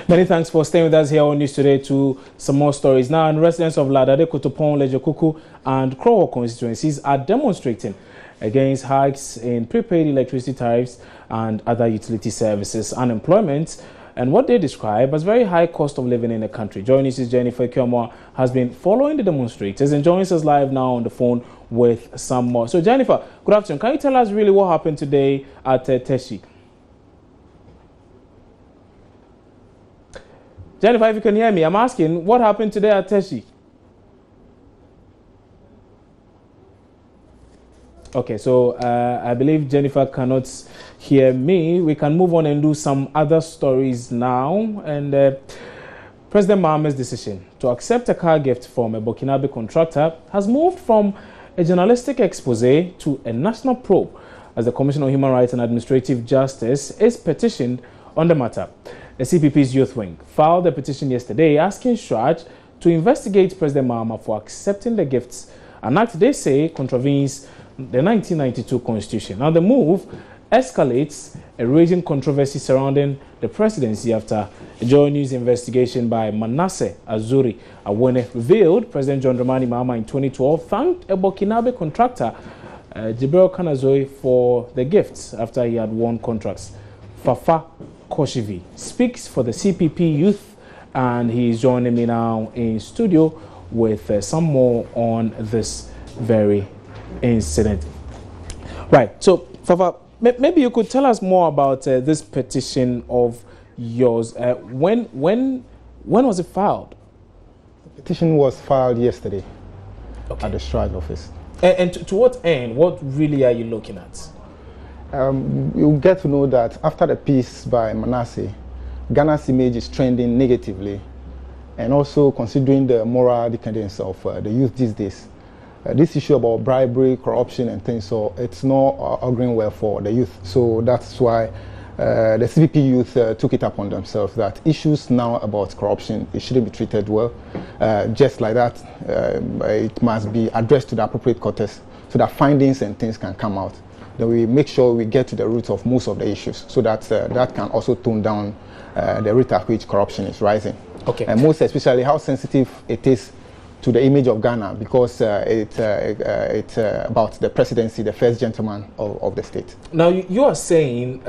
Many thanks for staying with us here on News Today to some more stories. Now, residents of Ladade, Kotopon, Lejokuku and Krowo constituencies are demonstrating against hikes in prepaid electricity tariffs and other utility services, unemployment, and what they describe as very high cost of living in the country. Joining us is Jennifer Kiomwa, has been following the demonstrators and joins us live now on the phone with some more. So, Jennifer, good afternoon. Can you tell us really what happened today at Teshie? Jennifer, if you can hear me, I'm asking what happened today at Teshie? Okay, so I believe Jennifer cannot hear me. We can move on and do some other stories now. And President Mahama's decision to accept a car gift from a Burkinabe contractor has moved from a journalistic expose to a national probe as the Commission on Human Rights and Administrative Justice is petitioned on the matter. The CPP's youth wing filed a petition yesterday asking Shraj to investigate President Mahama for accepting the gifts, an act they say contravenes the 1992 Constitution. Now, the move escalates a raging controversy surrounding the presidency after a Joy News investigation by Manasseh Azuri Awone revealed President John Dramani Mahama in 2012 thanked a Burkinabe contractor, Jibril Kanazoy, for the gifts after he had won contracts. Fafa Koshivi speaks for the CPP youth, and he is joining me now in studio with some more on this very incident. Right, so Fafa, maybe you could tell us more about this petition of yours. When was it filed? The petition was filed yesterday at the Shraj office. And to what end? What really are you looking at? You'll get to know that after the piece by Manasseh, Ghana's image is trending negatively, and also considering the moral decadence of the youth these days. This issue about bribery, corruption, and things, so it's not auguring well for the youth. So that's why the CPP youth took it upon themselves that issues now about corruption, it shouldn't be treated well. Just like that, it must be addressed to the appropriate quarters so that findings and things can come out. Then we make sure we get to the root of most of the issues, so that that can also tone down the rate at which corruption is rising. Okay. And most especially how sensitive it is to the image of Ghana, because it's about the presidency, the first gentleman of the state. Now, you are saying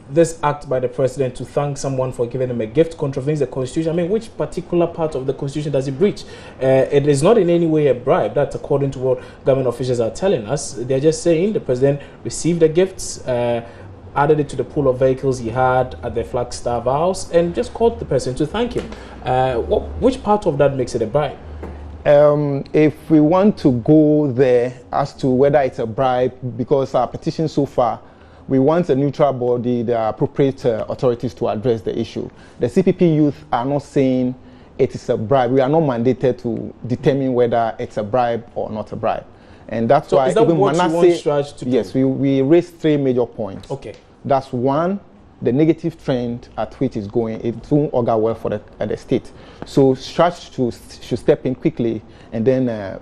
this act by the president to thank someone for giving him a gift contravenes the Constitution. I mean, which particular part of the Constitution does it breach? It is not in any way a bribe. That's according to what government officials are telling us. They're just saying the president received the gifts, added it to the pool of vehicles he had at the Flagstaff House, and just called the person to thank him. Which part of that makes it a bribe? If we want to go there as to whether it's a bribe, because our petition so far, we want a neutral body, the appropriate authorities to address the issue. The CPP youth are not saying it is a bribe. We are not mandated to determine whether it's a bribe or not a bribe. And that's why is that even what Manasseh, you want Shraj to do? Yes, we raised 3 major points. Okay. That's one, the negative trend at which is going, it won't augur well for the state. So Shraj should step in quickly and then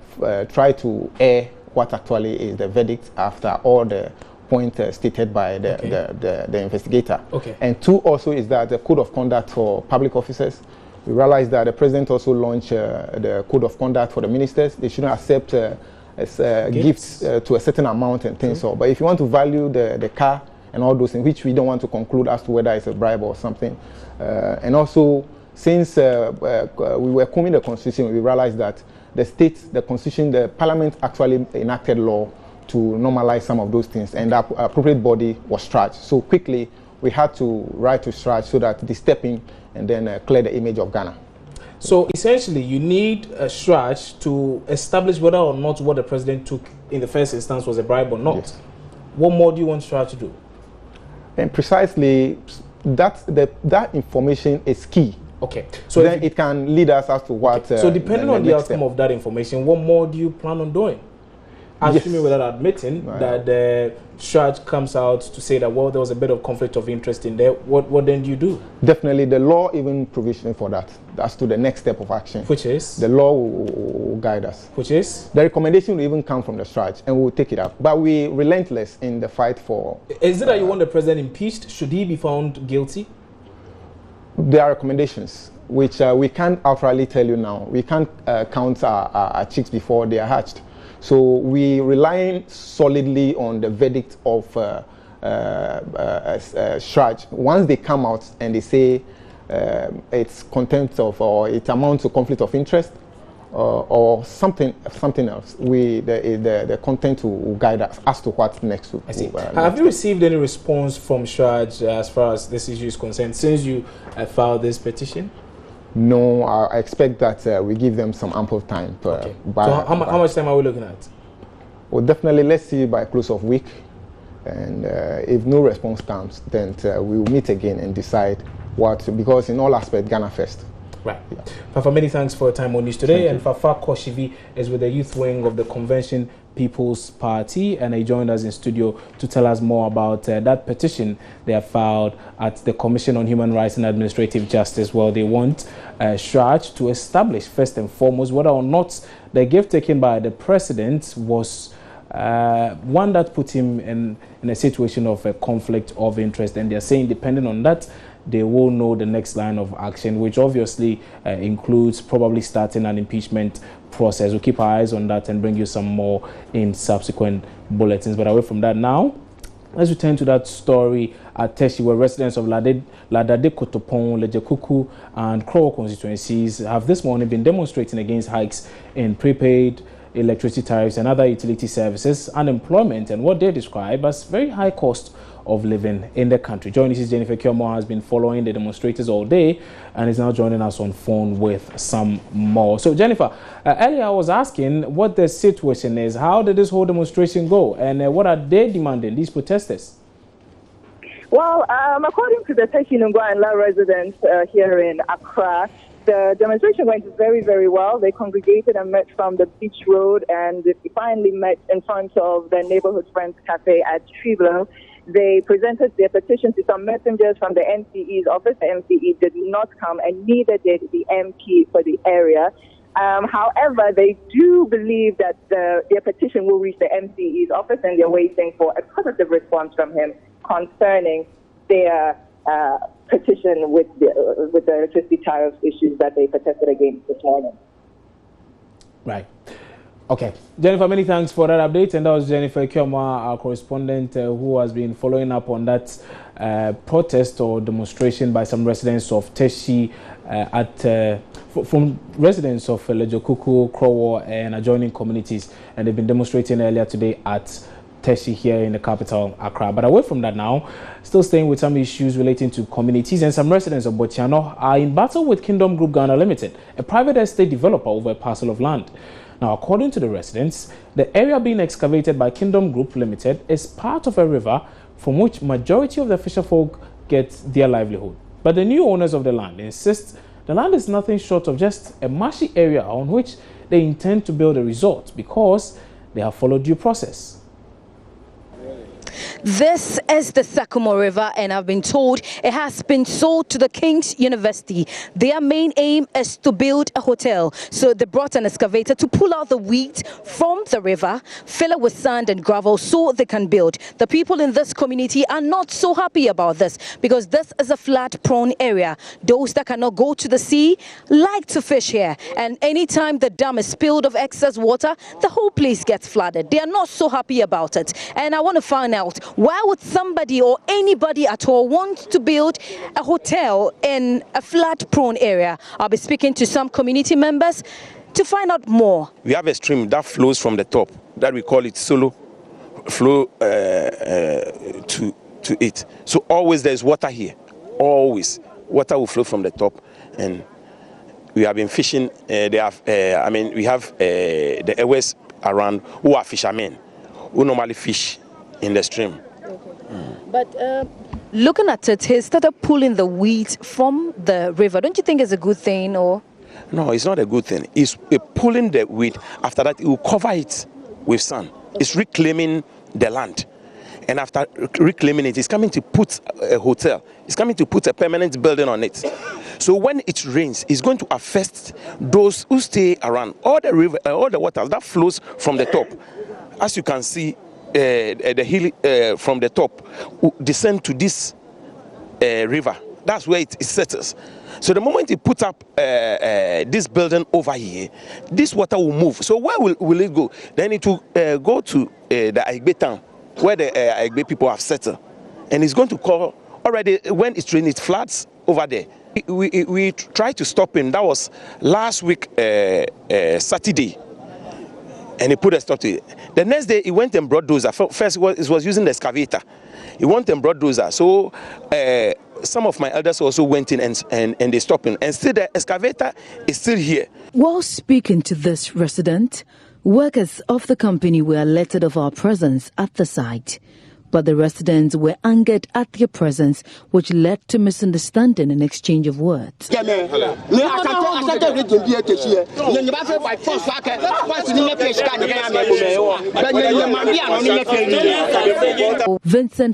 try to air what actually is the verdict after all the point stated by the investigator. Okay. And 2 also is that the code of conduct for public officers. We realize that the president also launched the code of conduct for the ministers. They shouldn't accept gifts to a certain amount and things. So, but if you want to value the car and all those things, which we don't want to conclude as to whether it's a bribe or something. And also, since we were combing the Constitution, we realized that the state, the Constitution, the Parliament actually enacted law to normalize some of those things, and that appropriate body was Shraj. So quickly, we had to write to Shraj so that they step in and then clear the image of Ghana. So essentially, you need a Shraj to establish whether or not what the president took in the first instance was a bribe or not. Yes. What more do you want Shraj to do? And precisely, that information is key. Okay. So then it can lead us as to what... Okay. So depending on the outcome of that information, what more do you plan on doing? Assuming without admitting that the Shraj comes out to say that, well, there was a bit of conflict of interest in there, what then do you do? Definitely, the law even provision for that. That's to the next step of action. Which is? The law will guide us. Which is? The recommendation will even come from the Shraj, and we'll take it up. But we're relentless in the fight for... Is it that you want the president impeached? Should he be found guilty? There are recommendations, which we can't outrightly tell you now. We can't count our chicks before they are hatched. So we rely solidly on the verdict of Shraj. Once they come out and they say it's contempt of, or it amounts to conflict of interest, or something else, the content will guide us as to what's next. I see. Have you received any response from Shraj as far as this issue is concerned since you filed this petition? No, I expect that we give them some ample time. Okay. So how much time are we looking at? Well, definitely, let's see by close of week. And if no response comes, then we will meet again and decide what, because in all aspects, Ghana first. Right. Yeah. Fafa, many thanks for your time on news today. And Fafa Koshivi is with the youth wing of the Convention People's Party, and he joined us in studio to tell us more about that petition they have filed at the Commission on Human Rights and Administrative Justice. Well, they want Shraj to establish first and foremost whether or not the gift taken by the president was one that put him in a situation of a conflict of interest, and they're saying depending on that they will know the next line of action, which obviously includes probably starting an impeachment process. We'll keep our eyes on that and bring you some more in subsequent bulletins. But away from that now, let's return to that story at Teshie, where residents of Ladade, Kotopon, Lejekuku and Krowo constituencies have this morning been demonstrating against hikes in prepaid electricity tariffs and other utility services, unemployment, and what they describe as very high cost of living in the country. Joining us, Jennifer Kyomo has been following the demonstrators all day and is now joining us on phone with some more. So Jennifer, earlier I was asking what the situation is. How did this whole demonstration go, and what are they demanding, these protesters? Well, according to the Teshie and La residents here in Accra, the demonstration went very, very well. They congregated and met from the beach road, and they finally met in front of the Neighborhood Friends Cafe at Triblo. They presented their petition to some messengers from the MCE's office. The MCE did not come, and neither did the MP for the area. However, they do believe that their petition will reach the MCE's office, and they're waiting for a positive response from him concerning their petition with the electricity tariff issues that they protested against this morning. Right. Okay. Jennifer, many thanks for that update. And that was Jennifer Kyomo, our correspondent, who has been following up on that protest or demonstration by some residents of Teshie from residents of Lejekuku, Krowo and adjoining communities. And they've been demonstrating earlier today at Teshie here in the capital, Accra. But away from that now, still staying with some issues relating to communities, and some residents of Botiano are in battle with Kingdom Group Ghana Limited, a private estate developer, over a parcel of land. Now, according to the residents, the area being excavated by Kingdom Group Limited is part of a river from which majority of the fisherfolk get their livelihood. But the new owners of the land insist the land is nothing short of just a marshy area on which they intend to build a resort because they have followed due process. This is the Sakumo River, and I've been told it has been sold to the King's University. Their main aim is to build a hotel. So they brought an excavator to pull out the weed from the river, fill it with sand and gravel so they can build. The people in this community are not so happy about this because this is a flood-prone area. Those that cannot go to the sea like to fish here. And anytime the dam is spilled of excess water, the whole place gets flooded. They are not so happy about it. And I want to find out, why would somebody or anybody at all want to build a hotel in a flood-prone area? I'll be speaking to some community members to find out more. We have a stream that flows from the top, that we call it solo flow to it. So always there's water here. Always water will flow from the top, and we have been fishing. We have the areas around who are fishermen who normally fish in the stream. But looking at it, he started pulling the weeds from the river. Don't you think it's a good thing, or? No, it's not a good thing. It's pulling the weed. After that, it will cover it with sand. It's reclaiming the land. And after reclaiming it, it's coming to put a hotel. It's coming to put a permanent building on it. So when it rains, it's going to affect those who stay around. All the river, all the water that flows from the top. As you can see, the hill from the top descend to this river That's where it settles. So the moment you put up this building over here, this water will move. So where will it go? Then it will go to the Aigbe town, where the Aigbe people have settled. And it's going to call, already when it's raining, it floods over there. We tried to stop him. That was last week, Saturday. And he put a stop to it. The next day, he went and brought dozer. First, it was using the excavator. He went and brought dozer. So some of my elders also went in and they stopped him. And still, the excavator is still here. While speaking to this resident, workers of the company were alerted of our presence at the site. But the residents were angered at their presence, which led to misunderstanding and exchange of words. Vincent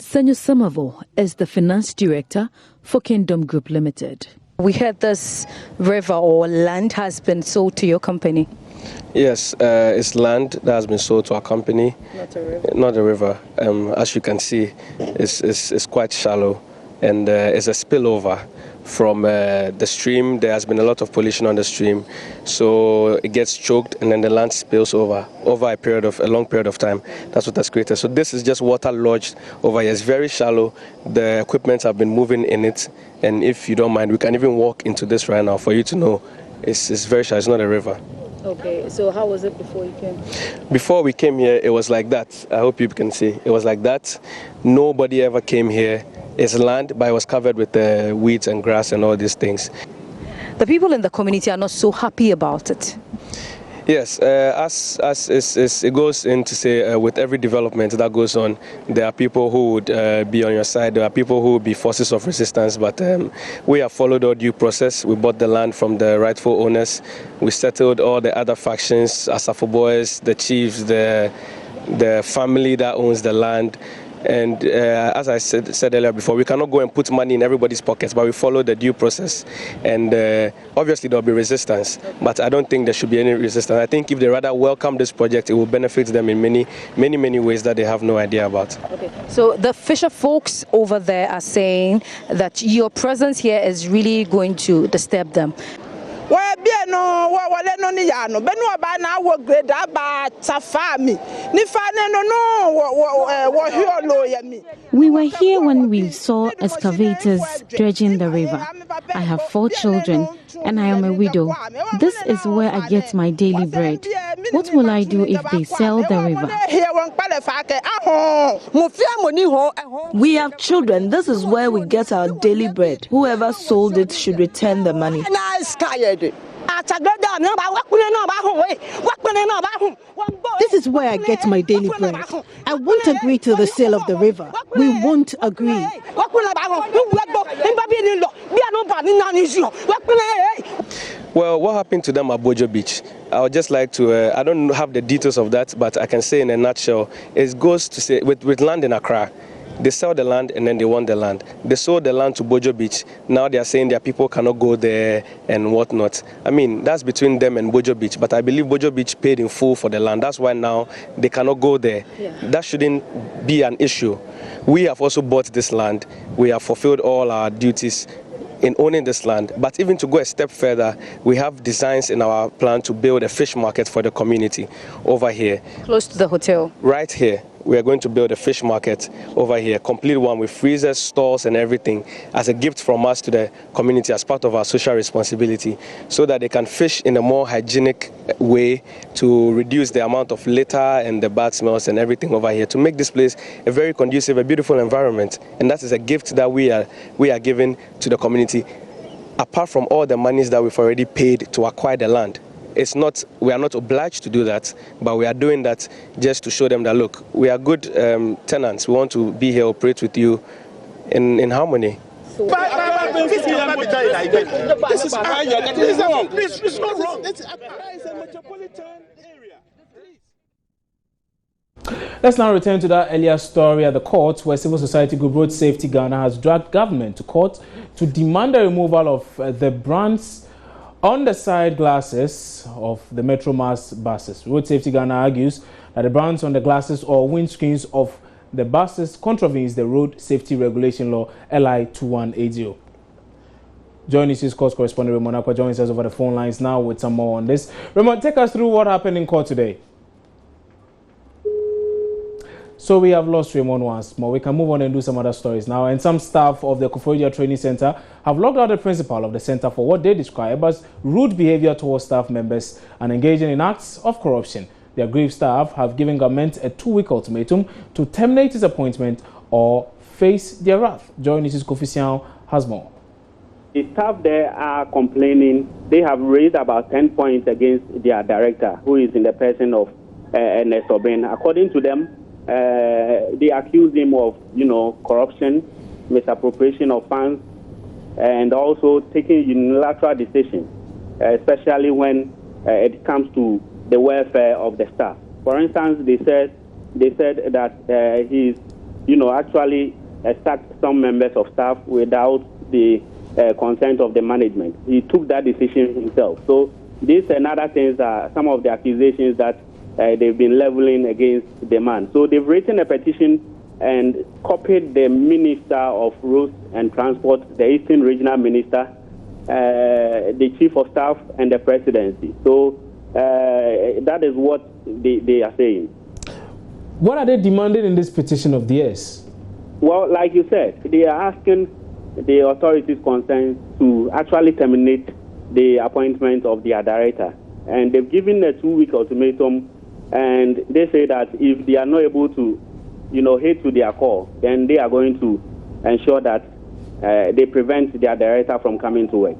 Senyo-Samavo is the finance director for Kingdom Group Limited. We heard this river or land has been sold to your company. Yes, it's land that has been sold to our company. Not a river. Not a river. As you can see, it's quite shallow, and it's a spillover from the stream. There has been a lot of pollution on the stream, so it gets choked, and then the land spills over a long period of time. That's what has created. So this is just water lodged over here. It's very shallow. The equipment have been moving in it, and if you don't mind, we can even walk into this right now for you to know. It's very shallow. It's not a river. Okay, so how was it before you came? Before we came here, it was like that. I hope you can see. It was like that. Nobody ever came here. It's land, but it was covered with weeds and grass and all these things. The people in the community are not so happy about it. Yes, as it goes in to say, with every development that goes on, there are people who would be on your side, there are people who would be forces of resistance, but we have followed our due process. We bought the land from the rightful owners. We settled all the other factions, Asafo boys, the chiefs, the family that owns the land. And as I said earlier before, we cannot go and put money in everybody's pockets, but we follow the due process. And obviously there will be resistance, but I don't think there should be any resistance. I think if they rather welcome this project, it will benefit them in many ways that they have no idea about. Okay. So the fisher folks over there are saying that your presence here is really going to disturb them. We are here when we saw excavators dredging the river. I have 4 children and I am a widow. This is where I get my daily bread. What will I do if they sell the river? We have children. This is where we get our daily bread. Whoever sold it should return the money. This is where I get my daily bread. I won't agree to the sale of the river. We won't agree. Well, what happened to them at Bojo Beach? I would just like to, I don't have the details of that, but I can say in a nutshell, it goes to say, with land in Accra, they sell the land and then they want the land. They sold the land to Bojo Beach. Now they are saying their people cannot go there and whatnot. I mean, that's between them and Bojo Beach. But I believe Bojo Beach paid in full for the land. That's why now they cannot go there. Yeah. That shouldn't be an issue. We have also bought this land. We have fulfilled all our duties in owning this land. But even to go a step further, we have designs in our plan to build a fish market for the community over here. Close to the hotel? Right here. We are going to build a fish market over here, complete one with freezers, stores and everything as a gift from us to the community as part of our social responsibility so that they can fish in a more hygienic way to reduce the amount of litter and the bad smells and everything over here to make this place a very conducive, a beautiful environment. And that is a gift that we are giving to the community apart from all the monies that we've already paid to acquire the land. We are not obliged to do that, but we are doing that just to show them that, look, we are good tenants. We want to be here, operate with you in harmony. This is not wrong. It's a metropolitan area. Let's now return to that earlier story at the court where civil society group Road Safety Ghana has dragged government to court to demand the removal of the brands on the side glasses of the Metromass buses. Road Safety Ghana argues that the brands on the glasses or windscreens of the buses contravenes the Road Safety Regulation Law LI 2180. Joining his court correspondent Raymond Akwa joins us over the phone lines now with some more on this. Raymond, take us through what happened in court today. So we have lost Raymond once more. We can move on and do some other stories now. And some staff of the Koforidua Training Center have locked out the principal of the center for what they describe as rude behavior towards staff members and engaging in acts of corruption. The aggrieved staff have given government a 2-week ultimatum to terminate his appointment or face their wrath. Join Mrs. Kofi has more. The staff there are complaining. They have raised about 10 points against their director, who is in the person of Ernest Obeng. According to them, they accuse him of, corruption, misappropriation of funds, and also taking unilateral decisions, especially when it comes to the welfare of the staff. For instance, they said that he's, actually sacked some members of staff without the consent of the management. He took that decision himself. So these and other things are some of the accusations that they've been leveling against the man. So they've written a petition and copied the Minister of Roads and Transport, the Eastern Regional Minister, the Chief of Staff, and the Presidency. So that is what they are saying. What are they demanding in this petition of theirs? Well, like you said, they are asking the authorities concerned to actually terminate the appointment of their director. And they've given a 2-week ultimatum. And they say that if they are not able to, heed to their call, then they are going to ensure that they prevent their director from coming to work.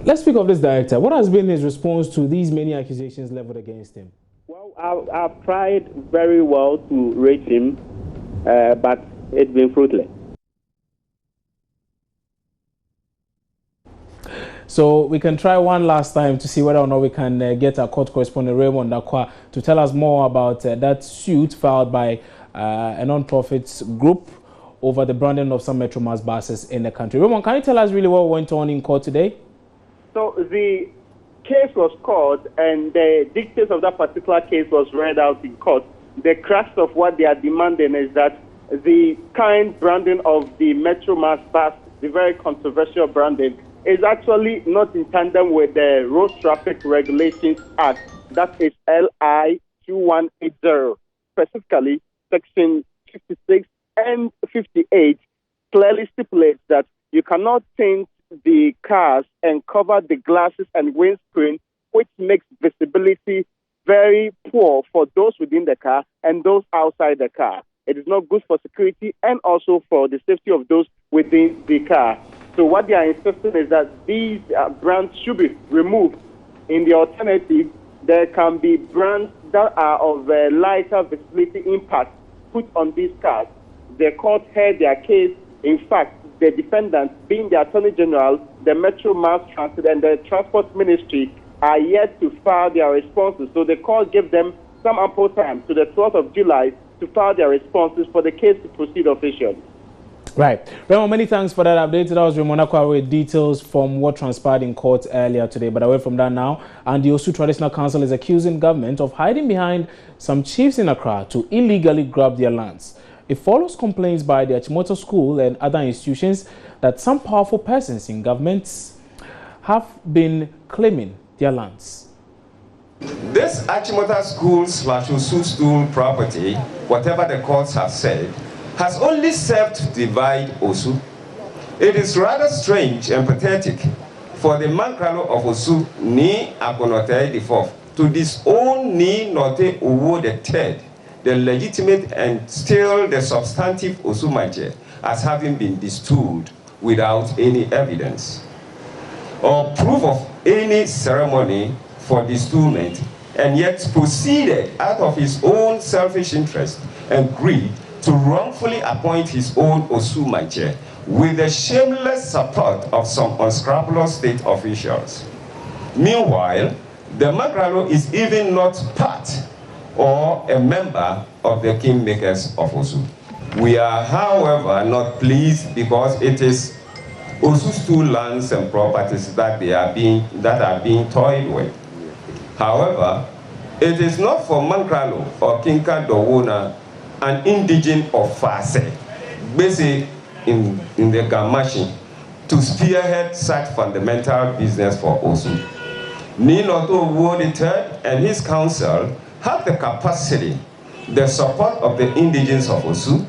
Let's speak of this director. What has been his response to these many accusations leveled against him? Well, I've tried very well to reach him, but it's been fruitless. So we can try one last time to see whether or not we can get our court correspondent Raymond Akwa to tell us more about that suit filed by a non-profit group over the branding of some Metro Mass buses in the country. Raymond, can you tell us really what went on in court today? So the case was called and the details of that particular case was read out in court. The crux of what they are demanding is that the kind branding of the Metro Mass bus, the very controversial branding, is actually not in tandem with the Road Traffic Regulations Act, that is LI 2180. Specifically, Section 56 and 58 clearly stipulates that you cannot tint the cars and cover the glasses and windscreen, which makes visibility very poor for those within the car and those outside the car. It is not good for security and also for the safety of those within the car. So what they are insisting is that these brands should be removed. In the alternative, there can be brands that are of a lighter visibility impact put on these cars. The court heard their case. In fact, the defendants, being the Attorney General, the Metro Mass Transit, and the Transport Ministry, are yet to file their responses. So the court gave them some ample time to the 12th of July to file their responses for the case to proceed officially. Right. Raymond, many thanks for that update. That was Raymond Akwa with details from what transpired in court earlier today. But away from that now, and the Osu Traditional Council is accusing government of hiding behind some chiefs in Accra to illegally grab their lands. It follows complaints by the Achimota School and other institutions that some powerful persons in governments have been claiming their lands. This Achimota School/Osu School property, whatever the courts have said, has only served to divide Osu. It is rather strange and pathetic for the Mankralo of Osu, Ni Akonote IV, to disown Ni Note Uwo III, the legitimate and still the substantive Osumanche, as having been distilled without any evidence or proof of any ceremony for distillment, and yet proceeded out of his own selfish interest and greed to wrongfully appoint his own Osumanche with the shameless support of some unscrupulous state officials. Meanwhile, the Mankralo is even not part or a member of the kingmakers of Osu. We are, however, not pleased because it is Osu's two lands and properties that are being toyed with. However, it is not for Mankralo or Kinka Dowona, an indigene of Fase, based in the Gamashi, to spearhead such fundamental business for Osu. Ninoto Wu III and his council have the capacity, the support of the indigenes of Osu,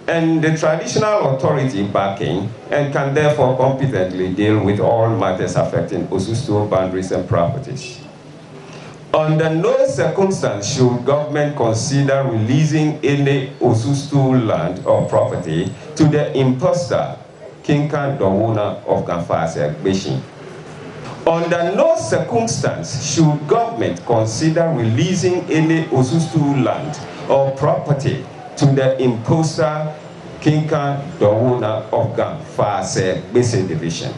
and the traditional authority backing, and can therefore competently deal with all matters affecting Osu Stool boundaries and properties. Under no circumstance should government consider releasing any Osu Stool land or property to the imposter, Kinkan Dowona of Ganfase Beshin. Under no circumstance should government consider releasing any Osu Stool land or property to the imposter, Kinkan Dowona of Ganfase Beshin Division.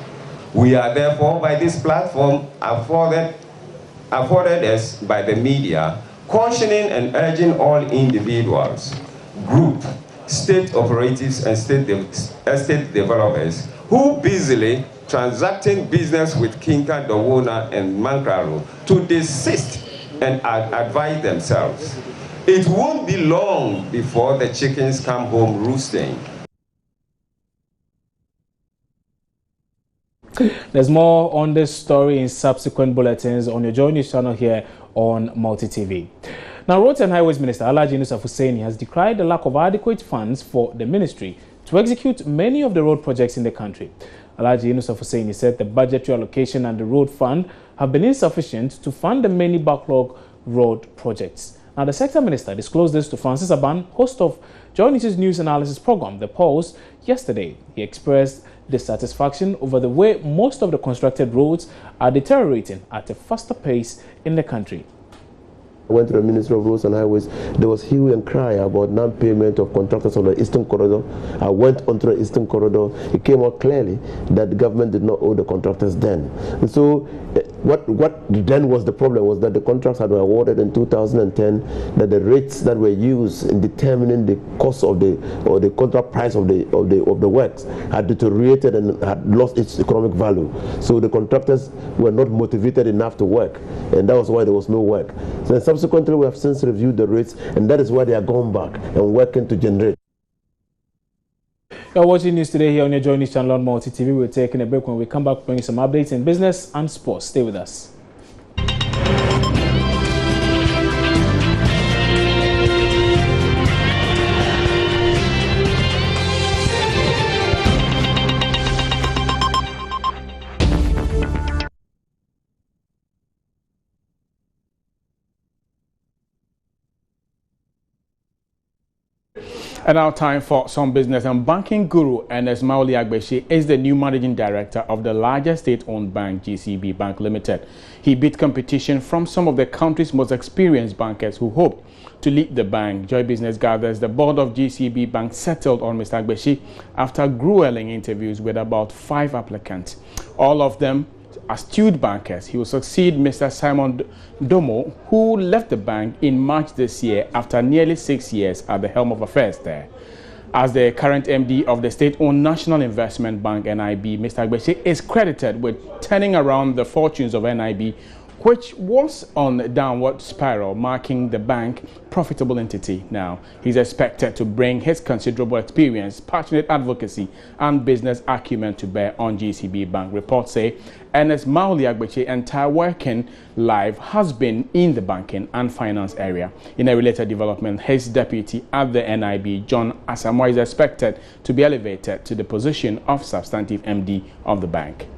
We are therefore, by this platform, afforded us by the media, cautioning and urging all individuals, group, state operatives, and state developers who busily transacting business with Kinka, Dowona, and Mankraro to desist and advise themselves. It won't be long before the chickens come home roosting. There's more on this story in subsequent bulletins on your Joy News channel here on Multi TV. Now, Roads and Highways Minister Alhaji Yusuf Hussaini has decried the lack of adequate funds for the ministry to execute many of the road projects in the country. Alhaji Yusuf Hussaini said the budgetary allocation and the road fund have been insufficient to fund the many backlog road projects. Now, the sector minister disclosed this to Francis Aban, host of Joy News analysis program, The Pulse, yesterday. He expressed dissatisfaction over the way most of the constructed roads are deteriorating at a faster pace in the country. I went to the Ministry of Roads and Highways. There was hue and cry about non-payment of contractors on the Eastern Corridor. I went onto the Eastern Corridor. It came out clearly that the government did not owe the contractors then. And so what then was the problem was that the contracts had been awarded in 2010, that the rates that were used in determining the cost of the contract price of the works had deteriorated and had lost its economic value. So the contractors were not motivated enough to work, and that was why there was no work. So subsequently, we have since reviewed the rates, and that is why they are going back and working to generate. You're watching news today here on your Joy News channel on Multi TV. We're taking a break. When we come back, bringing some updates in business and sports. Stay with us. And now time for some business. And banking guru Ernest Maoli Agbeshi is the new managing director of the largest state-owned bank, GCB Bank Limited. He beat competition from some of the country's most experienced bankers who hope to lead the bank. Joy Business gathers the board of GCB Bank settled on Mr. Agbeshi after grueling interviews with about 5 applicants. All of them astute bankers. He will succeed Mr. Simon Domo, who left the bank in March this year after nearly 6 years at the helm of affairs there. As the current MD of the state-owned National Investment Bank, NIB, Mr. Agbeshi is credited with turning around the fortunes of NIB, which was on a downward spiral, marking the bank profitable entity now. He's expected to bring his considerable experience, passionate advocacy, and business acumen to bear on GCB Bank. Reports say Ernest Maoli Agbechi's entire working life has been in the banking and finance area. In a related development, his deputy at the NIB, John Asamoah, is expected to be elevated to the position of substantive MD of the bank.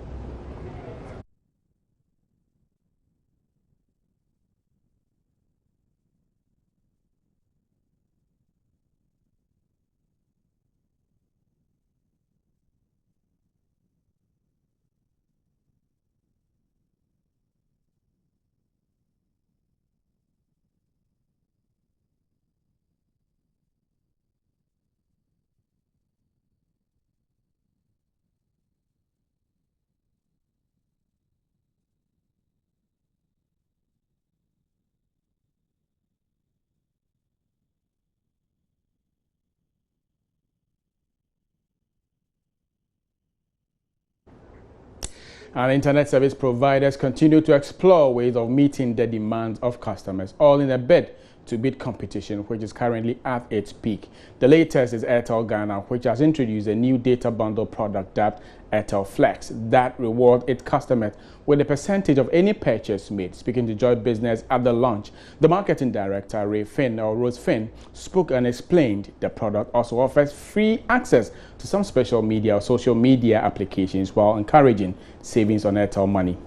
And internet service providers continue to explore ways of meeting the demands of customers, all in a bid to beat competition, which is currently at its peak. The latest is Airtel Ghana, which has introduced a new data bundle product dubbed Airtel Flex that rewards its customers with a percentage of any purchase made. Speaking to Joy Business at the launch, the marketing director, Rose Finn, spoke and explained the product also offers free access to some special media or social media applications while encouraging savings on Airtel money.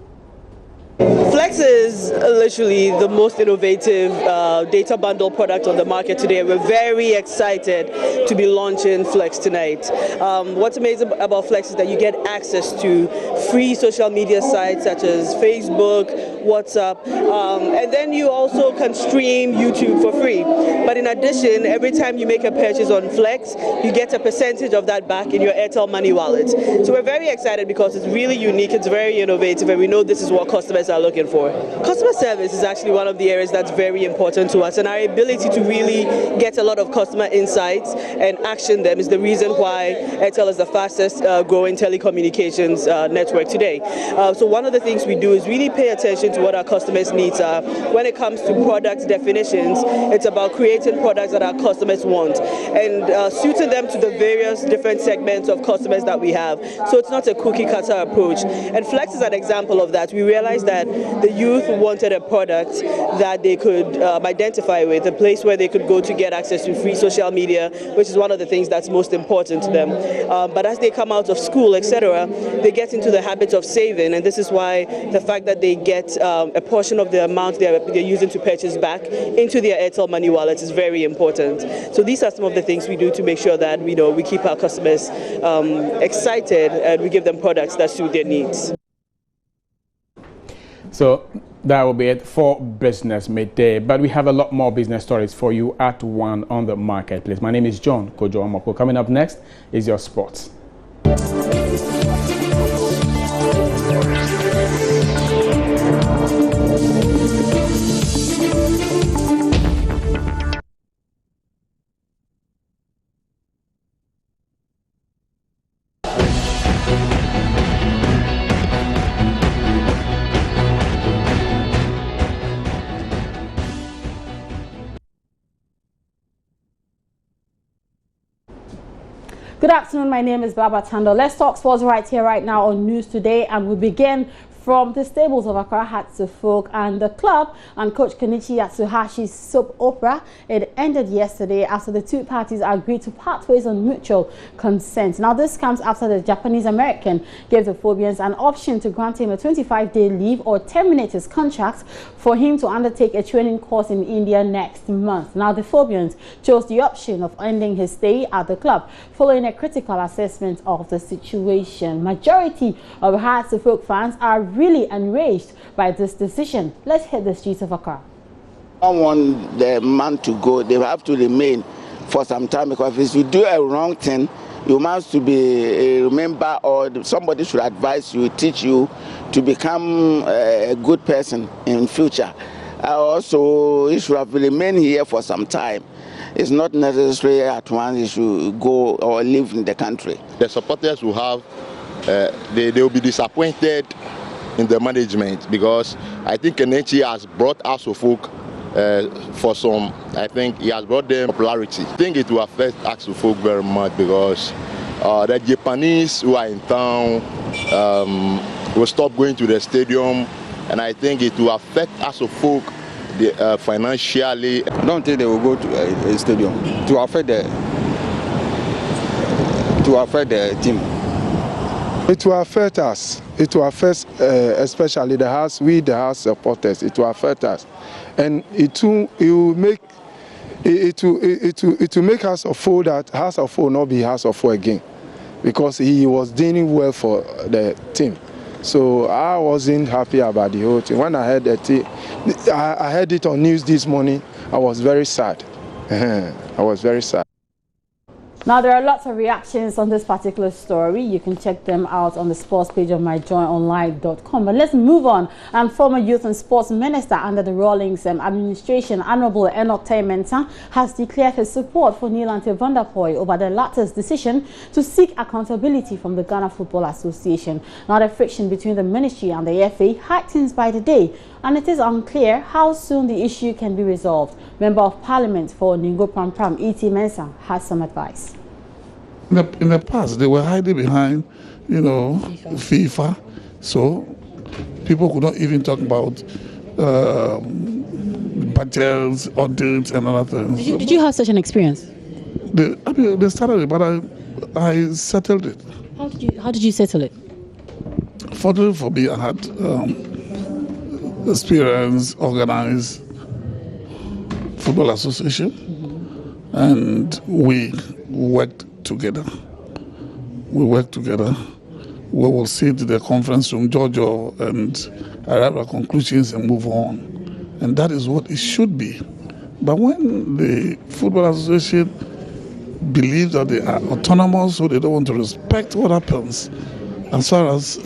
Flex is literally the most innovative data bundle product on the market today. We're very excited to be launching Flex tonight. What's amazing about Flex is that you get access to free social media sites such as Facebook, WhatsApp, and then you also can stream YouTube for free. But in addition, every time you make a purchase on Flex, you get a percentage of that back in your Airtel Money wallet. So we're very excited because it's really unique, it's very innovative, and we know this is what customers are looking for. Customer service is actually one of the areas that's very important to us, and our ability to really get a lot of customer insights and action them is the reason why Airtel is the fastest growing telecommunications network today. So one of the things we do is really pay attention to what our customers' needs are. When it comes to product definitions, it's about creating products that our customers want and suiting them to the various different segments of customers that we have. So it's not a cookie cutter approach. And Flex is an example of that. We realized that the youth wanted a product that they could identify with, a place where they could go to get access to free social media, which is one of the things that's most important to them. But as they come out of school, etc., they get into the habit of saving, and this is why the fact that they get a portion of the amount they're using to purchase back into their Airtel Money wallet is very important. So these are some of the things we do to make sure that we keep our customers excited and we give them products that suit their needs. So that will be it for Business Midday, but we have a lot more business stories for you at 1 on the marketplace. My name is John Kojo Amoko. Coming up next is your sports. Good afternoon, my name is Baba Tando. Let's talk sports right here, right now on News Today, and we begin from the stables of Accra Hearts of Folk and the club and Coach Kenichi Yatsuhashi's soap opera. It ended yesterday after the two parties agreed to part ways on mutual consent. Now this comes after the Japanese American gave the Phobians an option to grant him a 25-day leave or terminate his contract for him to undertake a training course in India next month. Now the Phobians chose the option of ending his stay at the club following a critical assessment of the situation. Majority of Hearts of Folk fans are really enraged by this decision. Let's hit the streets of Accra. I don't want the man to go. They have to remain for some time, because if you do a wrong thing, you must to be remember, or somebody should advise you, teach you to become a good person in future. Also, you should have remained here for some time. It's not necessary at once you should go or live in the country. The supporters will have, they will be disappointed in the management, because I think Kenichi has brought us of folk for some, I think he has brought them popularity. I think it will affect us of folk very much, because the Japanese who are in town will stop going to the stadium, and I think it will affect us of folk financially. I don't think they will go to a stadium to affect the team. It will affect us. It will affect especially the House, the House supporters. It will affect us, and it will make House of Folk that House of Folk not be House of Folk again, because he was doing well for the team. So I wasn't happy about the whole thing. When I heard I heard it on news this morning, I was very sad. I was very sad. Now, there are lots of reactions on this particular story. You can check them out on the sports page of myjoyonline.com. But let's move on. And former Youth and Sports Minister under the Rawlings administration, Honorable Enoch Mensah, has declared his support for Neil Ante van der Poel over the latter's decision to seek accountability from the Ghana Football Association. Now, the friction between the ministry and the FA heightens by the day, and it is unclear how soon the issue can be resolved. Member of Parliament for Ningo Pram, E.T. Mensah, has some advice. In the past, they were hiding behind, FIFA. So people could not even talk about budgets, audits, and other things. Did you have such an experience? They started it, but I settled it. How did you settle it? Fortunately for me, I had experience, organized Football Association, and we worked together. We will sit in the conference room, Jojo, and arrive at conclusions and move on. And that is what it should be. But when the Football Association believes that they are autonomous, so they don't want to respect what happens as far as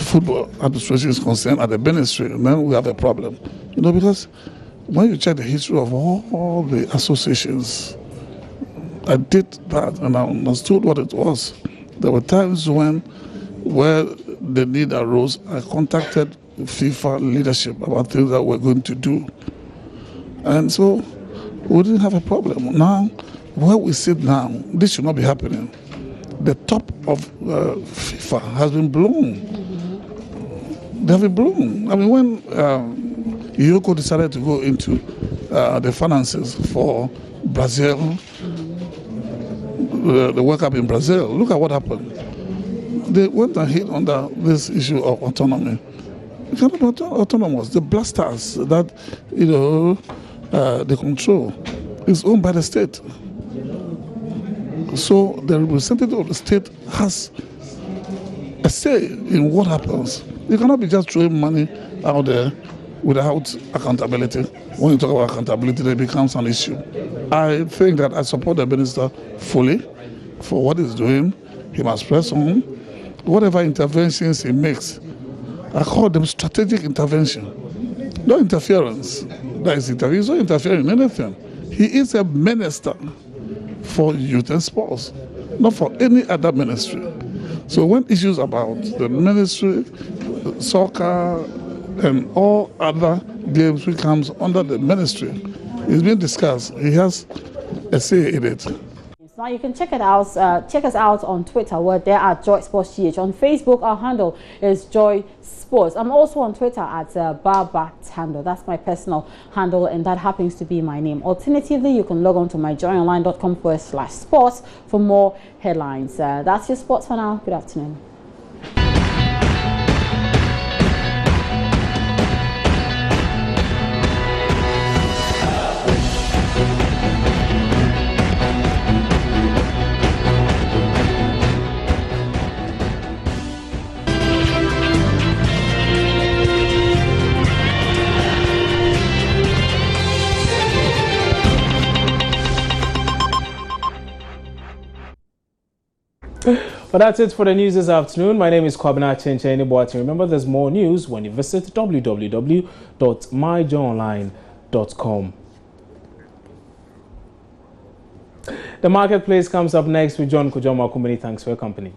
football administration is concerned at the ministry, then we have a problem. Because when you check the history of all the associations, I did that and I understood what it was. There were times where the need arose, I contacted FIFA leadership about things that we're going to do. And so we didn't have a problem. Now, where we sit now, this should not be happening. The top of FIFA has been blown. They have been blown. I mean, when Yoko decided to go into the finances for Brazil, the World Cup in Brazil, look at what happened. They went and hit under this issue of autonomy. It's not about autonomous. The blasters that they control is owned by the state. So the representative of the state has a say in what happens. You cannot be just throwing money out there without accountability. When you talk about accountability, it becomes an issue. I think that I support the minister fully for what he's doing. He must press on. Whatever interventions he makes, I call them strategic intervention. No interference. That is interference. He's not interfering in anything. He is a minister for youth and sports, not for any other ministry. So when issues about the ministry, soccer, and all other games which comes under the ministry is being discussed, he has a say in it. Now you can check us out on Twitter, where they are Joy Sports GH. On Facebook, our handle is Joy Sports. I'm also on Twitter at Baba Tando. That's my personal handle, and that happens to be my name. Alternatively, you can log on to myjoyonline.com/sports for more headlines. That's your sports for now. Good afternoon. But that's it for the news this afternoon. My name is Kwabena Chencheni Boating. Remember, there's more news when you visit www.myjoyonline.com. The Marketplace comes up next with John Kujoma Kumini. Thanks for your company.